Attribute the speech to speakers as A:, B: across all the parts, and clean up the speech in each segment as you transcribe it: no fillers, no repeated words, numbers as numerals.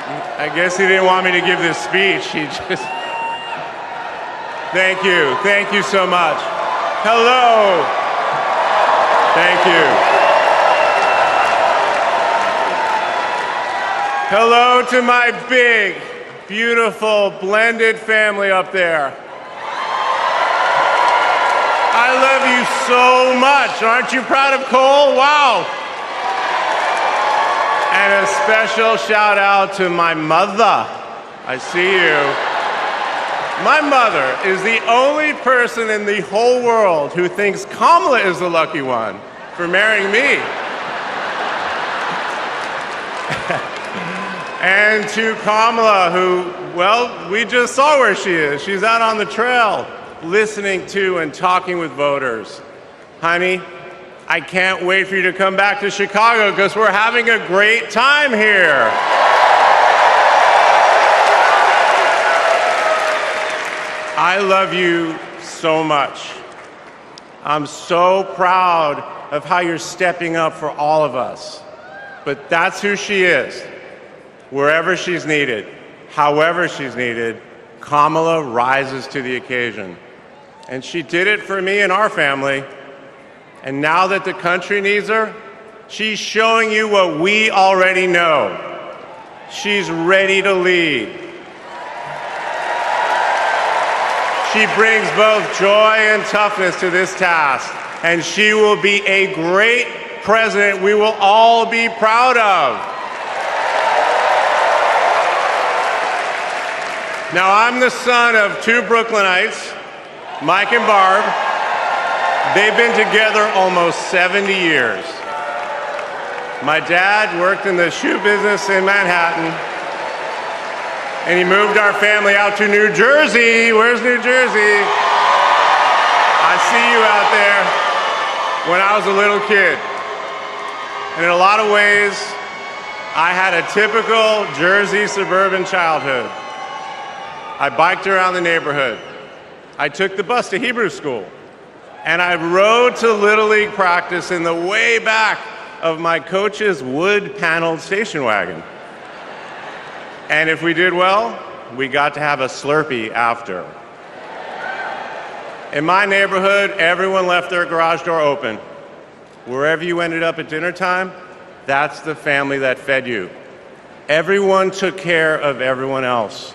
A: I guess he didn't want me to give this speech. He just... Thank you so much. Hello. Thank you. Hello to my big, beautiful, blended family up there. I love you so much. Aren't you proud of Cole? Wow. And a special shout out to my mother. I see you. My mother is the only person in the whole world who thinks Kamala is the lucky one for marrying me. And to Kamala, who, well, we just saw where she is. She's out on the trail, listening to and talking with voters. Honey, I can't wait for you to come back to Chicago because we're having a great time here. I love you so much. I'm so proud of how you're stepping up for all of us. But that's who she is. Wherever she's needed, however she's needed, Kamala rises to the occasion. And she did it for me and our family. And now that the country needs her, she's showing you what we already know. She's ready to lead. She brings both joy and toughness to this task, and she will be a great president we will all be proud of. Now, I'm the son of two Brooklynites, Mike and Barb. They've been together almost 70 years. My dad worked in the shoe business in Manhattan, and he moved our family out to New Jersey. Where's New Jersey? I see you out there. When I was a little kid. And in a lot of ways, I had a typical Jersey suburban childhood. I biked around the neighborhood. I took the bus to Hebrew school. And I rode to Little League practice in the way back of my coach's wood-paneled station wagon. And if we did well, we got to have a Slurpee after. In my neighborhood, everyone left their garage door open. Wherever you ended up at dinner time, that's the family that fed you. Everyone took care of everyone else.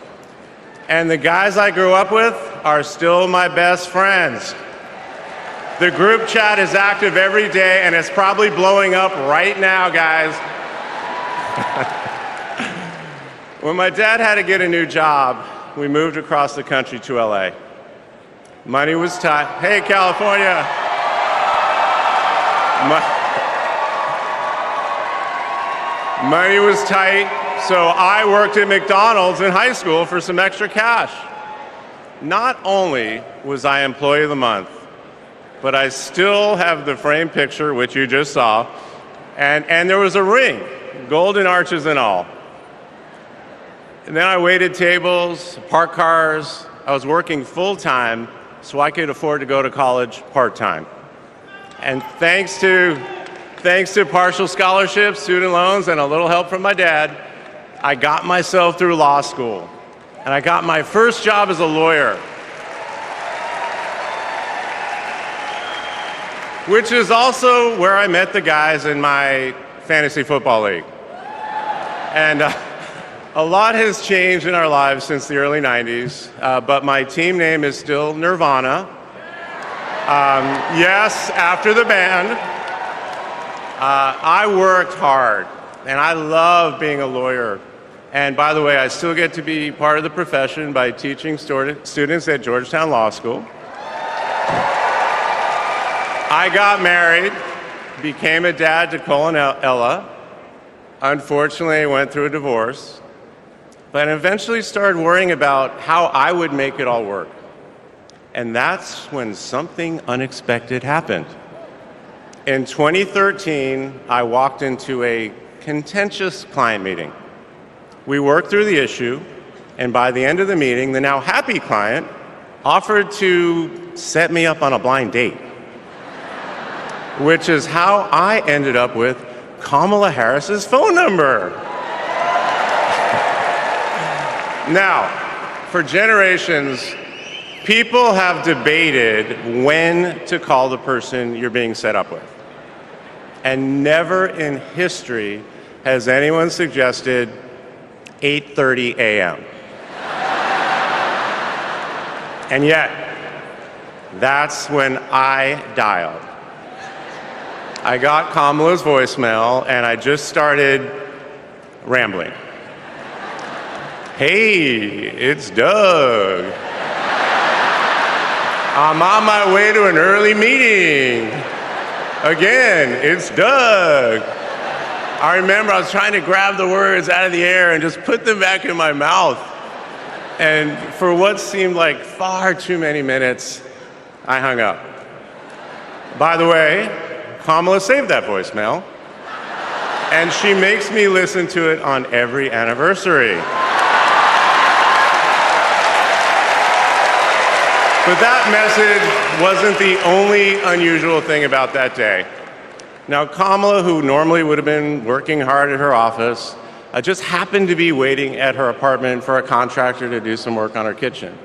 A: And the guys I grew up with are still my best friends. The group chat is active every day, and it's probably blowing up right now, guys. When my dad had to get a new job, we moved across the country to LA. Money was tight. Hey, California. Money was tight, so I worked at McDonald's in high school for some extra cash. Not only was I Employee of the Month, but I still have the framed picture, which you just saw, and there was a ring, golden arches and all. And then I waited tables, parked cars. I was working full-time so I could afford to go to college part-time. And thanks to partial scholarships, student loans, and a little help from my dad, I got myself through law school. And I got my first job as a lawyer, which is also where I met the guys in my fantasy football league. And a lot has changed in our lives since the early 90s, but my team name is still Nirvana. Yes, after the band. I worked hard, and I love being a lawyer. And by the way, I still get to be part of the profession by teaching students at Georgetown Law School. I got married, became a dad to Cole and Ella. Unfortunately, I went through a divorce, but eventually started worrying about how I would make it all work. And that's when something unexpected happened. In 2013, I walked into a contentious client meeting. We worked through the issue, and by the end of the meeting, the now happy client offered to set me up on a blind date, which is how I ended up with Kamala Harris's phone number. Now, for generations, people have debated when to call the person you're being set up with. And never in history has anyone suggested 8:30 a.m. And yet, that's when I dialed. I got Kamala's voicemail and I just started rambling. Hey, it's Doug. I'm on my way to an early meeting. Again, it's Doug. I remember I was trying to grab the words out of the air and just put them back in my mouth. And for what seemed like far too many minutes, I hung up. By the way, Kamala saved that voicemail, and she makes me listen to it on every anniversary. But that message wasn't the only unusual thing about that day. Now, Kamala, who normally would have been working hard at her office, just happened to be waiting at her apartment for a contractor to do some work on her kitchen.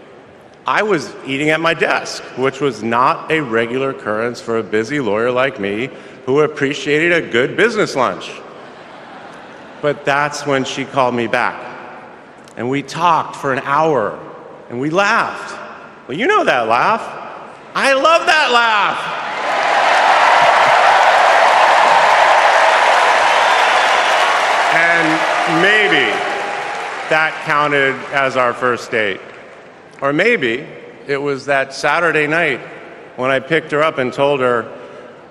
A: I was eating at my desk, which was not a regular occurrence for a busy lawyer like me who appreciated a good business lunch. But that's when she called me back. And we talked for an hour, and we laughed. Well, you know that laugh. I love that laugh. And maybe that counted as our first date. Or maybe it was that Saturday night when I picked her up and told her,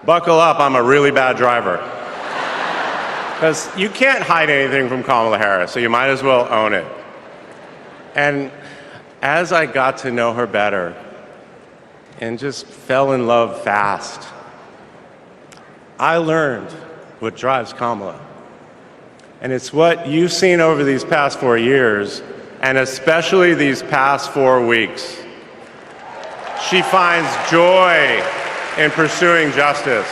A: buckle up, I'm a really bad driver. Because you can't hide anything from Kamala Harris, so you might as well own it. And as I got to know her better and just fell in love fast, I learned what drives Kamala. And it's what you've seen over these past 4 years, and especially these past 4 weeks. She finds joy in pursuing justice.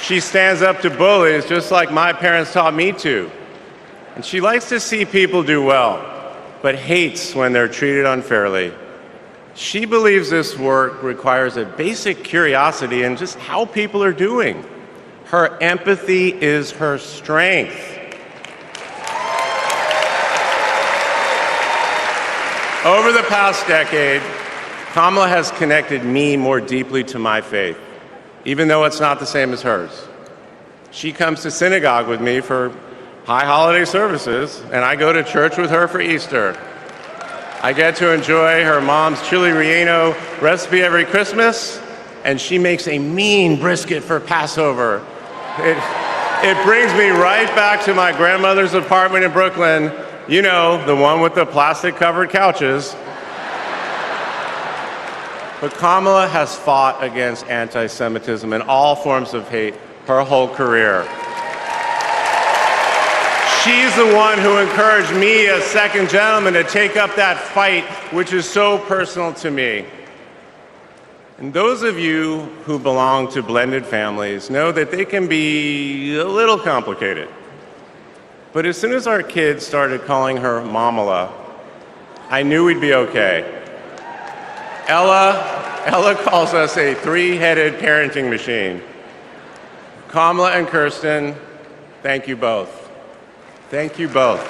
A: She stands up to bullies just like my parents taught me to. And she likes to see people do well, but hates when they're treated unfairly. She believes this work requires a basic curiosity in just how people are doing. Her empathy is her strength. Over the past decade, Kamala has connected me more deeply to my faith, even though it's not the same as hers. She comes to synagogue with me for high holiday services, and I go to church with her for Easter. I get to enjoy her mom's chili relleno recipe every Christmas, and she makes a mean brisket for Passover. It brings me right back to my grandmother's apartment in Brooklyn. You know, the one with the plastic-covered couches. But Kamala has fought against anti-Semitism and all forms of hate her whole career. She's the one who encouraged me as second gentleman to take up that fight, which is so personal to me. And those of you who belong to blended families know that they can be a little complicated. But as soon as our kids started calling her Mamala, I knew we'd be okay. Ella calls us a three-headed parenting machine. Kamala and Kirsten, thank you both. Thank you both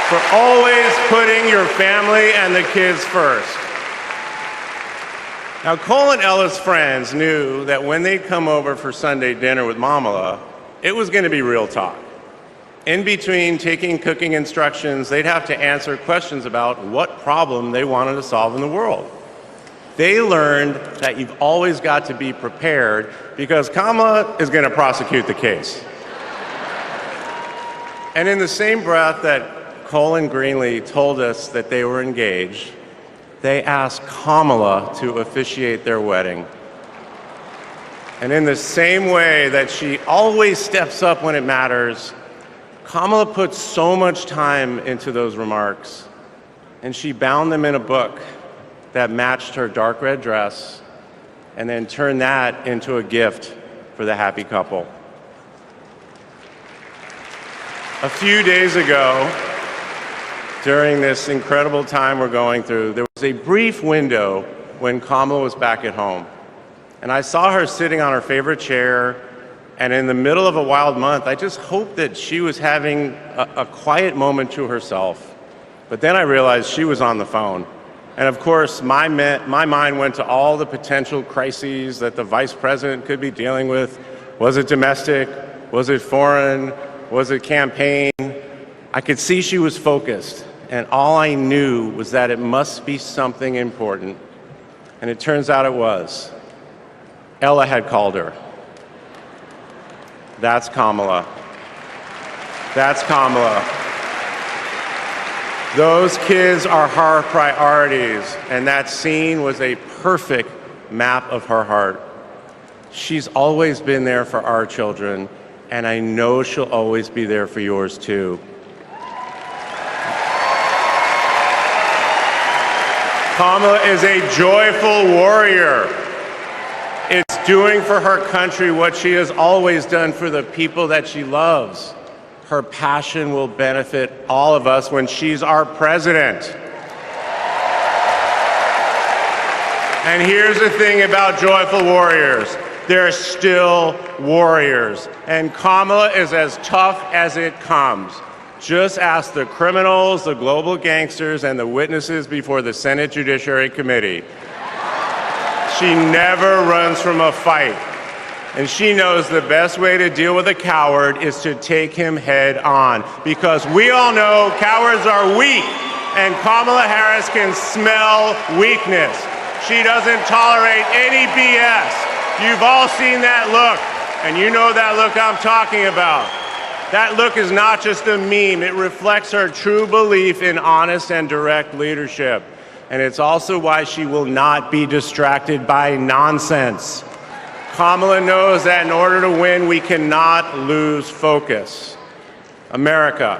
A: for always putting your family and the kids first. Now, Cole and Ella's friends knew that when they'd come over for Sunday dinner with Mamala, it was going to be real talk. In between taking cooking instructions, they'd have to answer questions about what problem they wanted to solve in the world. They learned that you've always got to be prepared because Kamala is going to prosecute the case. And in the same breath that Cole and Greenlee told us that they were engaged, they asked Kamala to officiate their wedding. And in the same way that she always steps up when it matters, Kamala put so much time into those remarks, and she bound them in a book that matched her dark red dress, and then turned that into a gift for the happy couple. A few days ago, during this incredible time we're going through, there was a brief window when Kamala was back at home. And I saw her sitting on her favorite chair, and in the middle of a wild month, I just hoped that she was having a quiet moment to herself. But then I realized she was on the phone. And of course, my mind went to all the potential crises that the vice president could be dealing with. Was it domestic? Was it foreign? Was it campaign? I could see she was focused, and all I knew was that it must be something important. And it turns out it was. Ella had called her. That's Kamala. That's Kamala. Those kids are her priorities, and that scene was a perfect map of her heart. She's always been there for our children, and I know she'll always be there for yours too. Kamala is a joyful warrior. It's doing for her country what she has always done for the people that she loves. Her passion will benefit all of us when she's our president. And here's the thing about joyful warriors. They're still warriors. And Kamala is as tough as it comes. Just ask the criminals, the global gangsters, and the witnesses before the Senate Judiciary Committee. She never runs from a fight. And she knows the best way to deal with a coward is to take him head on. Because we all know cowards are weak, and Kamala Harris can smell weakness. She doesn't tolerate any BS. You've all seen that look, and you know that look I'm talking about. That look is not just a meme. It reflects her true belief in honest and direct leadership. And it's also why she will not be distracted by nonsense. Kamala knows that in order to win, we cannot lose focus. America,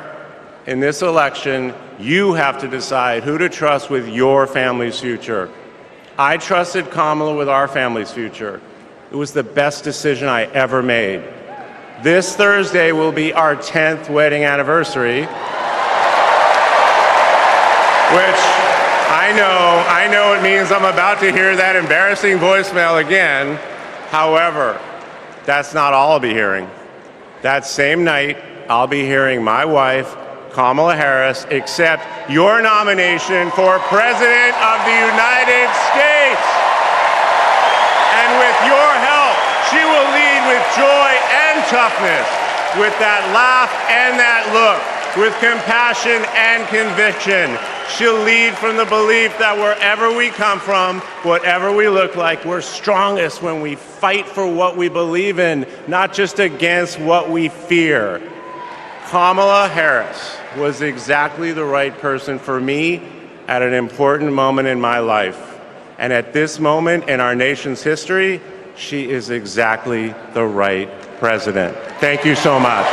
A: in this election, you have to decide who to trust with your family's future. I trusted Kamala with our family's future. It was the best decision I ever made. This Thursday will be our 10th wedding anniversary, which I know it means I'm about to hear that embarrassing voicemail again. However, that's not all I'll be hearing. That same night, I'll be hearing my wife, Kamala Harris, accept your nomination for President of the United States. And with your help, she will lead with joy and toughness, with that laugh and that look, with compassion and conviction. She'll lead from the belief that wherever we come from, whatever we look like, we're strongest when we fight for what we believe in, not just against what we fear. Kamala Harris was exactly the right person for me at an important moment in my life. And at this moment in our nation's history, she is exactly the right president. Thank you so much.